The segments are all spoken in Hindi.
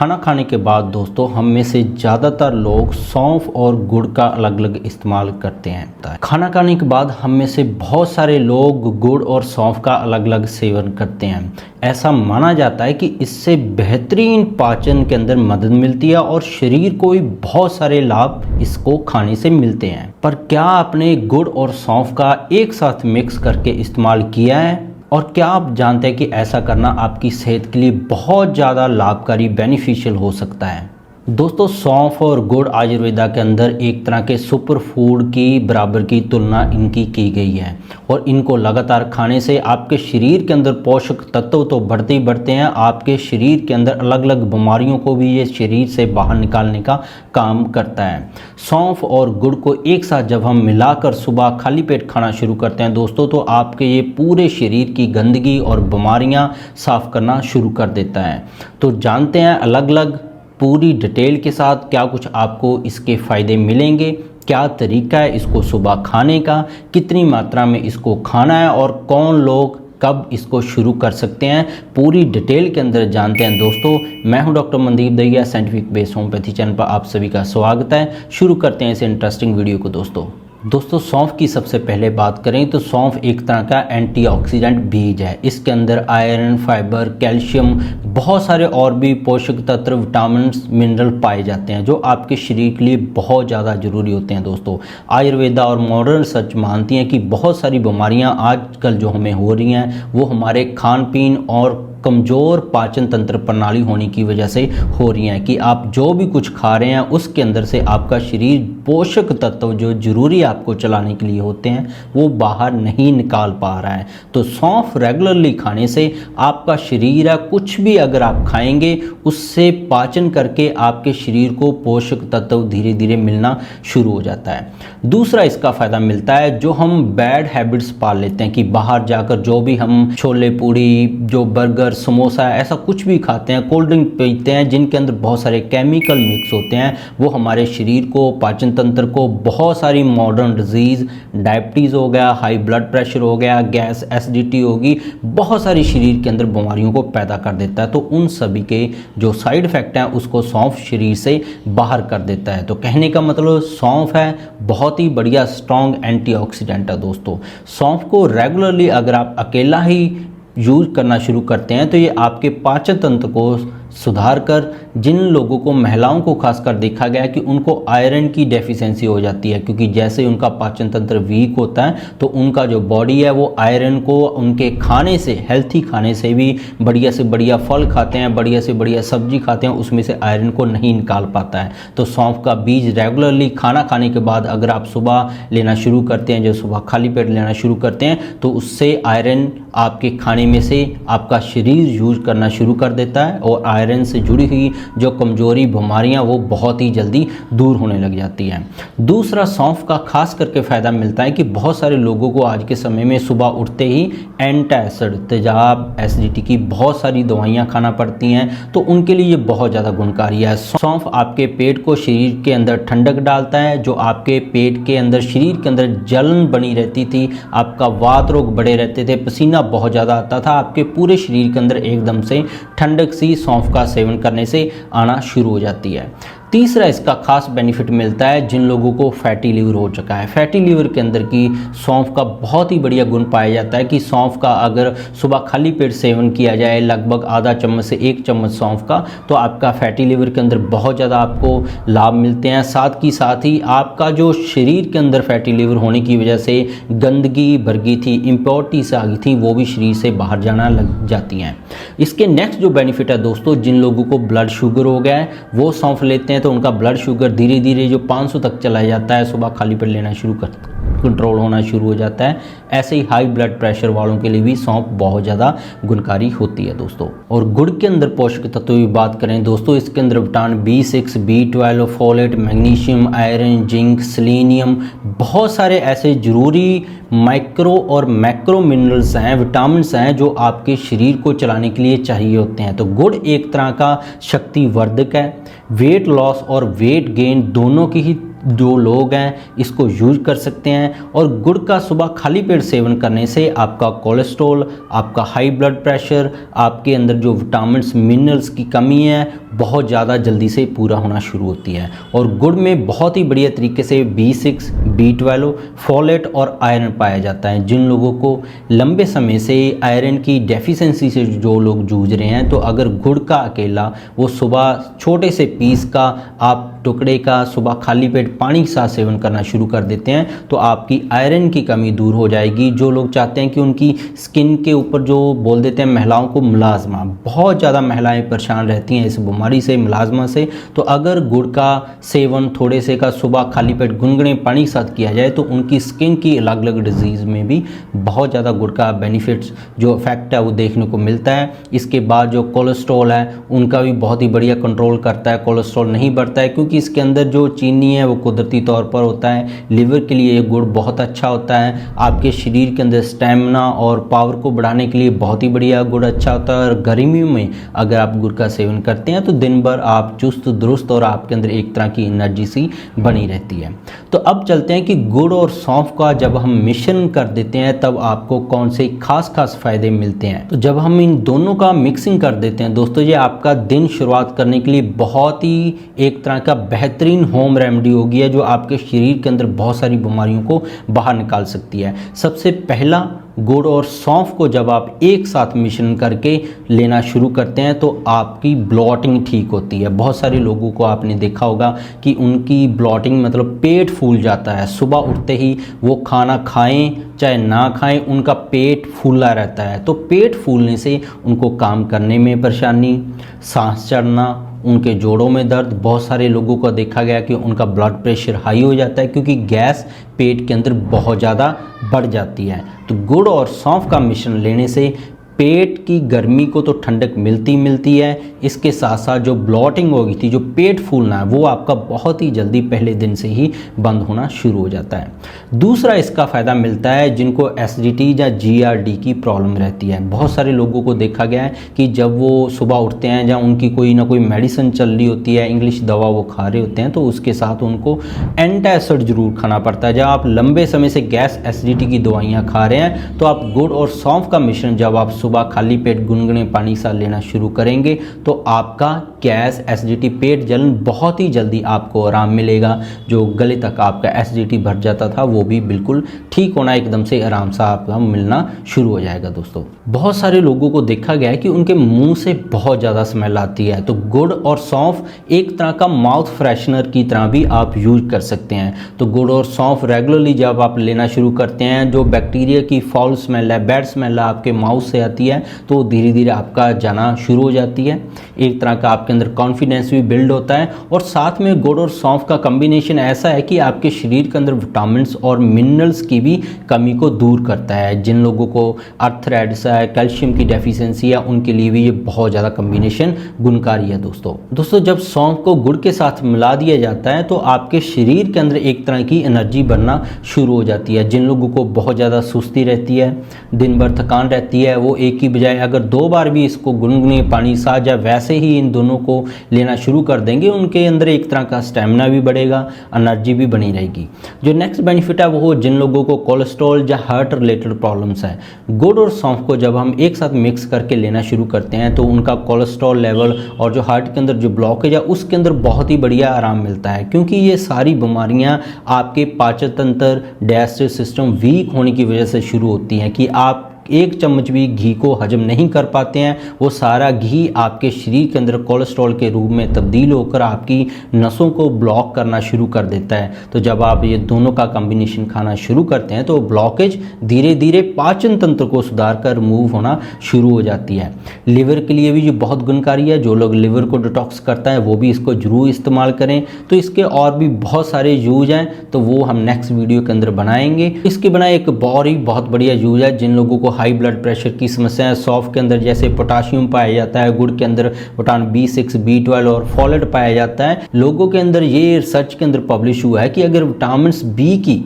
खाना खाने के बाद दोस्तों हम में से ज़्यादातर लोग सौंफ और गुड़ का अलग अलग इस्तेमाल करते हैं। खाना खाने के बाद हम में से बहुत सारे लोग गुड़ और सौंफ का अलग अलग सेवन करते हैं। ऐसा माना जाता है कि इससे बेहतरीन पाचन के अंदर मदद मिलती है और शरीर को भी बहुत सारे लाभ इसको खाने से मिलते हैं। पर क्या आपने गुड़ और सौंफ का एक साथ मिक्स करके इस्तेमाल किया है? और क्या आप जानते हैं कि ऐसा करना आपकी सेहत के लिए बहुत ज़्यादा लाभकारी बेनिफिशियल हो सकता है? दोस्तों, सौंफ और गुड़ आयुर्वेदा के अंदर एक तरह के सुपर फूड की बराबर की तुलना इनकी की गई है और इनको लगातार खाने से आपके शरीर के अंदर पोषक तत्व तो बढ़ते ही बढ़ते हैं, आपके शरीर के अंदर अलग अलग बीमारियों को भी ये शरीर से बाहर निकालने का काम करता है। सौंफ और गुड़ को एक साथ जब हम मिलाकर सुबह खाली पेट खाना शुरू करते हैं दोस्तों, तो आपके ये पूरे शरीर की गंदगी और बीमारियां साफ करना शुरू कर देता है। तो जानते हैं अलग अलग पूरी डिटेल के साथ क्या कुछ आपको इसके फ़ायदे मिलेंगे, क्या तरीका है इसको सुबह खाने का, कितनी मात्रा में इसको खाना है और कौन लोग कब इसको शुरू कर सकते हैं, पूरी डिटेल के अंदर जानते हैं दोस्तों। मैं हूं doctor Mandeep Dahiya, scientific base homeopathy channel पर आप सभी का स्वागत है। शुरू करते हैं इस इंटरेस्टिंग वीडियो को दोस्तों सौंफ की सबसे पहले बात करें तो सौंफ एक तरह का एंटीऑक्सीडेंट बीज है। इसके अंदर आयरन, फाइबर, कैल्शियम, बहुत सारे और भी पोषक तत्व, विटामिन, मिनरल पाए जाते हैं जो आपके शरीर के लिए बहुत ज़्यादा ज़रूरी होते हैं दोस्तों। आयुर्वेदा और मॉडर्न रिसर्च मानती हैं कि बहुत सारी बीमारियां आजकल जो हमें हो रही हैं वो हमारे खान पीन और कमज़ोर पाचन तंत्र प्रणाली होने की वजह से हो रही हैं कि आप जो भी कुछ खा रहे हैं उसके अंदर से आपका शरीर पोषक तत्व जो ज़रूरी आपको चलाने के लिए होते हैं वो बाहर नहीं निकाल पा रहा है। तो सौंफ रेगुलरली खाने से आपका शरीर है कुछ भी अगर आप खाएंगे उससे पाचन करके आपके शरीर को पोषक तत्व धीरे धीरे मिलना शुरू हो जाता है। दूसरा इसका फ़ायदा मिलता है जो हम बैड हैबिट्स पाल लेते हैं कि बाहर जाकर जो भी हम छोले पूड़ी, जो बर्गर, समोसा, ऐसा कुछ भी खाते हैं, कोल्ड ड्रिंक पीते हैं जिनके अंदर बहुत सारे केमिकल मिक्स होते हैं, वो हमारे शरीर को, पाचन तंत्र को बहुत सारी मॉडर्न डिजीज़, डायबिटीज़ हो गया, हाई ब्लड प्रेशर हो गया, गैस, एसिडिटी होगी, बहुत सारी शरीर के अंदर बीमारियों को पैदा कर देता है। तो उन सभी के जो साइड इफ़ेक्ट हैं उसको सौंफ शरीर से बाहर कर देता है। तो कहने का मतलब सौंफ है बहुत ही बढ़िया स्ट्रॉन्ग एंटीऑक्सीडेंट है दोस्तों। सौंफ को रेगुलरली अगर आप अकेला ही यूज करना शुरू करते हैं तो ये आपके पाचन तंत्र को सुधार कर, जिन लोगों को, महिलाओं को खासकर देखा गया कि उनको आयरन की डेफिशिएंसी हो जाती है क्योंकि जैसे उनका पाचन तंत्र वीक होता है तो उनका जो बॉडी है वो आयरन को उनके खाने से, हेल्थी खाने से भी, बढ़िया से बढ़िया फल खाते हैं, बढ़िया से बढ़िया सब्जी खाते हैं, उसमें से आयरन को नहीं निकाल पाता है। तो सौंफ का बीज रेगुलरली खाना खाने के बाद अगर आप सुबह लेना शुरू करते हैं, जो सुबह खाली पेट लेना शुरू करते हैं तो उससे आयरन आपके खाने में से आपका शरीर यूज करना शुरू कर देता है और आयरन से जुड़ी हुई जो कमजोरी, बीमारियां वो बहुत ही जल्दी दूर होने लग जाती हैं। दूसरा, सौंफ का खास करके फ़ायदा मिलता है कि बहुत सारे लोगों को आज के समय में सुबह उठते ही एंटासिड, तेजाब, एसिडिटी की बहुत सारी दवाइयां खाना पड़ती हैं, तो उनके लिए ये बहुत ज़्यादा गुणकारी है। सौंफ आपके पेट को, शरीर के अंदर ठंडक डालता है। जो आपके पेट के अंदर, शरीर के अंदर जलन बनी रहती थी, आपका वात रोग बढ़े रहते थे, पसीना बहुत ज़्यादा आता था, आपके पूरे शरीर के अंदर एकदम से ठंडक सी सौंफ का सेवन करने से आना शुरू हो जाती है। तीसरा इसका खास बेनिफिट मिलता है जिन लोगों को फैटी लीवर हो चुका है। फैटी लीवर के अंदर की सौंफ का बहुत ही बढ़िया गुण पाया जाता है कि सौंफ का अगर सुबह खाली पेट सेवन किया जाए लगभग आधा चम्मच से 1 चम्मच सौंफ का, तो आपका फैटी लीवर के अंदर बहुत ज़्यादा आपको लाभ मिलते हैं। साथ ही आपका जो शरीर के अंदर फैटी लीवर होने की वजह से गंदगी भर गई थी, इम्प्योरिटीज आ गई थी, वो भी शरीर से बाहर जाना लग जाती हैं। इसके नेक्स्ट जो बेनिफिट है दोस्तों, जिन लोगों को ब्लड शुगर हो गया है वो सौंफ लेते हैं तो उनका ब्लड शुगर धीरे धीरे जो 500 तक चला जाता है, सुबह खाली पेट लेना शुरू करते कंट्रोल होना शुरू हो जाता है। ऐसे ही हाई ब्लड प्रेशर वालों के लिए भी सौंफ बहुत ज़्यादा गुणकारी होती है दोस्तों। और गुड़ के अंदर पोषक तत्वों की बात करें दोस्तों, इसके अंदर vitamin B6, B12, folate, magnesium, iron, zinc, selenium, बहुत सारे ऐसे ज़रूरी माइक्रो और मैक्रो मिनरल्स हैं, विटामिन्स हैं जो आपके शरीर को चलाने के लिए चाहिए होते हैं। तो गुड़ एक तरह का शक्तिवर्धक है। वेट लॉस और वेट गेन दोनों की ही जो लोग हैं इसको यूज कर सकते हैं। और गुड़ का सुबह खाली पेट सेवन करने से आपका कोलेस्ट्रॉल, आपका हाई ब्लड प्रेशर, आपके अंदर जो विटामिन्स मिनरल्स की कमी है बहुत ज़्यादा जल्दी से पूरा होना शुरू होती है। और गुड़ में बहुत ही बढ़िया तरीके से B6, B12, फोलेट और आयरन पाया जाता है। जिन लोगों को लंबे समय से आयरन की डेफिशिएंसी से जो लोग जूझ रहे हैं, तो अगर गुड़ का अकेला वो सुबह छोटे से पीस का आप टुकड़े का सुबह खाली पेट पानी के साथ सेवन करना शुरू कर देते हैं तो आपकी आयरन की कमी दूर हो जाएगी। जो लोग चाहते हैं कि उनकी स्किन के ऊपर जो बोल देते हैं महिलाओं को मुलाजमा, बहुत ज़्यादा महिलाएं परेशान रहती हैं इस बीमारी से, मुलाजमा से, तो अगर गुड़ का सेवन थोड़े से का सुबह खाली पेट गुनगुने पानी के साथ किया जाए तो उनकी स्किन की अलग अलग डिजीज़ में भी बहुत ज़्यादा गुड़ का बेनिफिट्स जो इफेक्ट है वो देखने को मिलता है। इसके बाद जो कोलेस्ट्रॉल है उनका भी बहुत ही बढ़िया कंट्रोल करता है, कोलेस्ट्रॉल नहीं बढ़ता है क्योंकि इसके अंदर जो चीनी है वो कुदरती तौर पर होता है। लिवर के लिए ये गुड़ बहुत अच्छा होता है, आपके शरीर के अंदर स्टेमिना और पावर को बढ़ाने के लिए बहुत ही बढ़िया गुड़ अच्छा होता है। और गर्मियों में अगर आप गुड़ का सेवन करते हैं तो दिन भर आप चुस्त दुरुस्त और आपके अंदर एक तरह की एनर्जी सी बनी रहती है। तो अब चलते हैं कि गुड़ और सौंफ का जब हम मिश्रण कर देते हैं तब आपको कौन से खास फायदे मिलते हैं। तो जब हम इन दोनों का मिक्सिंग कर देते हैं दोस्तों, ये आपका दिन शुरुआत करने के लिए बहुत ही एक तरह का बेहतरीन होम रेमेडी होगी है जो आपके शरीर के अंदर बहुत सारी बीमारियों को बाहर निकाल सकती है। सबसे पहला, गुड़ और सौंफ को जब आप एक साथ मिश्रण करके लेना शुरू करते हैं तो आपकी ब्लॉटिंग ठीक होती है। बहुत सारे लोगों को आपने देखा होगा कि उनकी ब्लॉटिंग मतलब पेट फूल जाता है, सुबह उठते ही वो खाना खाएं चाहे ना खाएं उनका पेट फूला रहता है। तो पेट फूलने से उनको काम करने में परेशानी, सांस चढ़ना, उनके जोड़ों में दर्द, बहुत सारे लोगों को देखा गया कि उनका ब्लड प्रेशर हाई हो जाता है क्योंकि गैस पेट के अंदर बहुत ज़्यादा बढ़ जाती है। तो गुड़ और सौंफ का मिश्रण लेने से पेट की गर्मी को तो ठंडक मिलती है, इसके साथ साथ जो ब्लॉटिंग हो गई थी, जो पेट फूलना है, वो आपका बहुत ही जल्दी पहले दिन से ही बंद होना शुरू हो जाता है। दूसरा इसका फ़ायदा मिलता है जिनको एसिडिटी या GERD की प्रॉब्लम रहती है। बहुत सारे लोगों को देखा गया है कि जब वो सुबह उठते हैं या उनकी कोई ना कोई मेडिसिन चल रही होती है, इंग्लिश दवा वो खा रहे होते हैं, तो उसके साथ उनको एंटासिड जरूर खाना पड़ता है। जब आप लंबे समय से गैस एसिडिटी की दवाइयाँ खा रहे हैं तो आप गुड़ और सौंफ का मिश्रण जब आप सुबह खाली पेट गुनगुने पानी सा लेना शुरू करेंगे तो आपका गैस एसिडिटी पेट जलन बहुत ही जल्दी आपको आराम मिलेगा। जो गले तक आपका एसिडिटी भर जाता था वो भी बिल्कुल ठीक होना एकदम से आराम सा आपका मिलना शुरू हो जाएगा। दोस्तों बहुत सारे लोगों को देखा गया है कि उनके मुंह से बहुत ज़्यादा स्मेल आती है, तो गुड़ और सौंफ एक तरह का माउथ फ्रेशनर की तरह भी आप यूज कर सकते हैं। तो गुड़ और सौंफ रेगुलरली जब आप लेना शुरू करते हैं, जो बैक्टीरिया की फाउल स्मेल है, बैड स्मेल है आपके माउथ से आती है तो धीरे धीरे आपका जाना शुरू हो जाती है। एक तरह का आपके अंदर कॉन्फिडेंस भी बिल्ड होता है। और साथ में गुड़ और सौंफ का कॉम्बिनेशन ऐसा है कि आपके शरीर के अंदर विटामिन्स और मिनरल्स की भी कमी को दूर करता है। जिन लोगों को आर्थराइटिस है, कैल्शियम की डेफिशिएंसी है, उनके लिए भी ये बहुत ज़्यादा कॉम्बिनेशन गुणकारी है। दोस्तों जब सौंफ को गुड़ के साथ मिला दिया जाता है तो आपके शरीर के अंदर एक तरह की एनर्जी बनना शुरू हो जाती है। जिन लोगों को बहुत ज़्यादा सुस्ती रहती है, दिन भर थकान रहती है, वो एक ही बजाय अगर 2 बार भी इसको गुनगुने पानी साथ या वैसे ही इन दोनों को लेना शुरू कर देंगे, उनके अंदर एक तरह का स्टेमिना भी बढ़ेगा, एनर्जी भी बनी रहेगी। जो नेक्स्ट बेनिफिट है वो जिन लोगों को कोलेस्ट्रॉल या हार्ट रिलेटेड प्रॉब्लम्स है, गुड़ और सौंफ को जब हम एक साथ मिक्स करके लेना शुरू करते हैं तो उनका कोलेस्ट्रॉल लेवल और जो हार्ट के अंदर जो ब्लॉकेज है उसके अंदर बहुत ही बढ़िया आराम मिलता है। क्योंकि ये सारी बीमारियां आपके पाचन तंत्र, डाइजेस्टिव सिस्टम वीक होने की वजह से शुरू होती हैं कि आप 1 चम्मच भी घी को हजम नहीं कर पाते हैं। वो सारा घी आपके शरीर के अंदर कोलेस्ट्रॉल के रूप में तब्दील होकर आपकी नसों को ब्लॉक करना शुरू कर देता है। तो जब आप ये दोनों का कॉम्बिनेशन खाना शुरू करते हैं तो ब्लॉकेज धीरे धीरे पाचन तंत्र को सुधार कर रिमूव होना शुरू हो जाती है। लिवर के लिए भी ये बहुत गुणकारी है। जो लोग लिवर को डिटॉक्स करता है वो भी इसको जरूर इस्तेमाल करें। तो इसके और भी बहुत सारे यूज हैं तो वो हम नेक्स्ट वीडियो के अंदर बनाएंगे। इसके बना एक और ही बहुत बढ़िया यूज है जिन लोगों को हाई ब्लड प्रेशर की समस्या है। सौंफ के अंदर जैसे पोटाशियम पाया जाता है, गुड़ के अंदर विटामिन B6, B12 और फोलेट पाया जाता है। लोगों के अंदर ये रिसर्च के अंदर पब्लिश हुआ है कि अगर विटामिन B की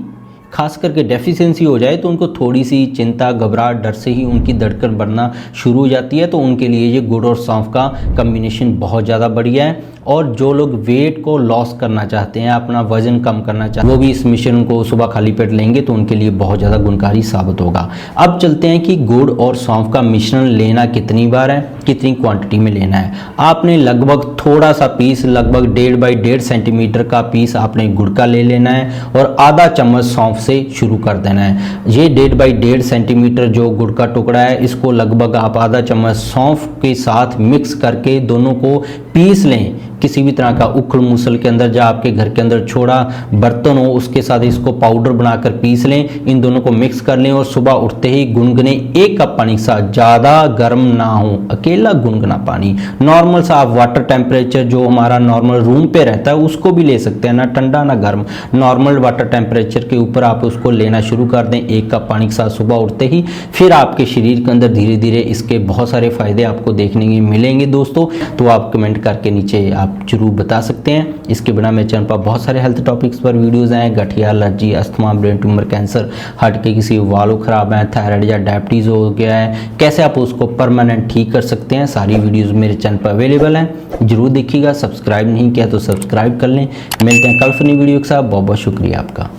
खास करके डेफिशिएंसी हो जाए तो उनको थोड़ी सी चिंता, घबराहट, डर से ही उनकी धड़कन बढ़ना शुरू हो जाती है। तो उनके लिए ये गुड़ और सौंफ का कॉम्बिनेशन बहुत ज़्यादा बढ़िया है। और जो लोग वेट को लॉस करना चाहते हैं, अपना वजन कम करना चाहते हैं, वो भी इस मिश्रण को सुबह खाली पेट लेंगे तो उनके लिए बहुत ज़्यादा गुणकारी साबित होगा। अब चलते हैं कि गुड़ और सौंफ का मिश्रण लेना कितनी बार है, कितनी क्वांटिटी में लेना है। आपने लगभग थोड़ा सा पीस, लगभग 1.5 बाई 1.5 सेंटीमीटर का पीस आपने गुड़ का ले लेना है और आधा चम्मच सौंफ से शुरू कर देना है। ये 1.5 बाई 1.5 सेंटीमीटर जो गुड़ का टुकड़ा है, इसको लगभग आप आधा चम्मच सौंफ के साथ मिक्स करके दोनों को पीस लें। किसी भी तरह का उखड़ मूसल के अंदर, जहाँ आपके घर के अंदर छोड़ा बर्तन हो उसके साथ इसको पाउडर बनाकर पीस लें। इन दोनों को मिक्स कर लें और सुबह उठते ही गुनगुने 1 कप पानी के साथ, ज़्यादा गर्म ना हो, अकेला गुनगुना पानी, नॉर्मल सा आप वाटर टेम्परेचर जो हमारा नॉर्मल रूम पे रहता है उसको भी ले सकते हैं, ना ठंडा ना गर्म, नॉर्मल वाटर टेम्परेचर के ऊपर आप उसको लेना शुरू कर दें 1 कप पानी के साथ सुबह उठते ही। फिर आपके शरीर के अंदर धीरे धीरे इसके बहुत सारे फायदे आपको देखने के मिलेंगे दोस्तों। तो आप कमेंट करके नीचे आप जरूर बता सकते हैं। इसके बिना मेरे चैनल पर बहुत सारे हेल्थ टॉपिक्स पर वीडियोस हैं, गठिया, allergy, asthma, brain tumour, cancer, heart के किसी वालों खराब हैं, थायराइड या डायबिटीज़ हो गया है, कैसे आप उसको परमानेंट ठीक कर सकते हैं, सारी वीडियोस मेरे चैनल पर अवेलेबल हैं। जरूर देखिएगा। सब्सक्राइब नहीं किया तो सब्सक्राइब कर लें। मिलते हैं कल फिर नई वीडियो के साथ। बहुत बहुत शुक्रिया आपका।